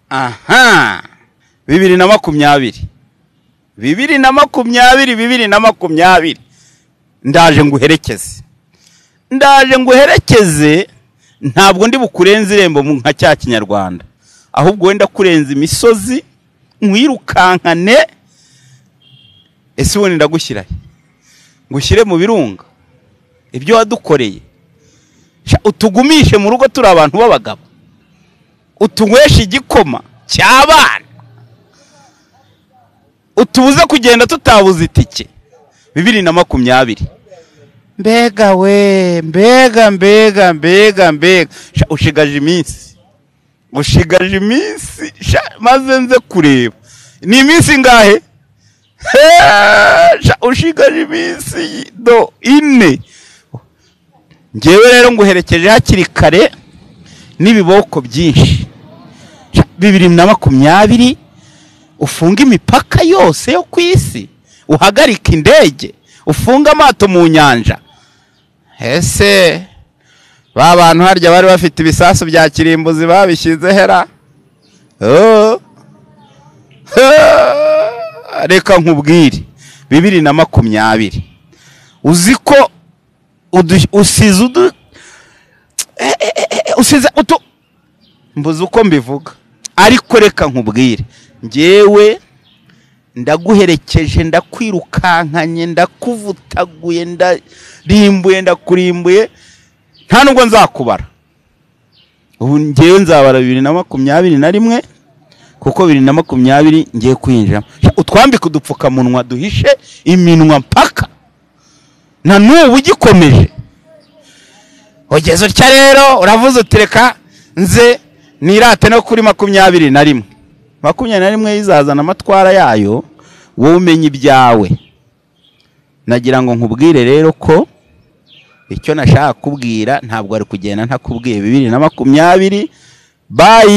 aha 2020 ndaje nguherekeze ntabwo ndi bukurenza irembo mu nka cya Kinyarwanda ahubwo wenda kurenza imisozi nkwirukankane ese wone ndagushyira ngushyire mu birunga ibyo wadukoreye utugumishe mu rugo turi abantu b'abagabo utunywesha igikoma cy'abana utubuze kugenda tutabuze itike 2020 mbega we mbega ushigaje iminsi maze nze kureba ni iminsi ngahe ushigaje iminsi do ine ngewe rero nguherekeje hakiri kare n'ibiboko byinshi 2020 ufunga imipaka yose yo kwisi uhagarika indege ufunga amato mu nyanja ese ba bantu harya bari bafite ibisasu bya kirimbuzi babishyize hera reka nkubwire 2020 uziko usize mbuze uko mbivuga ariko reka nkubwire ngewe ndaguherekeje ndakwirukankanye ndakuvutaguye ndarimbuye ndakurimbuye nta nubwo nzakubara ubu ngewe nzabara 2021 kuko 2020 ngiye kwinjira utwambika udupfukamunwa duhishe iminwa mpaka na n'ubu ugikomeje ugeze utya rero uravuze utireka nze nirate no kuri 21 yizazana amatwara yayo wowe umenye ibyawe nagira ngo nkubwire rero ko icyo nashaka kubwira ntabwo ari kugenda ntakubwiye 2020 bye.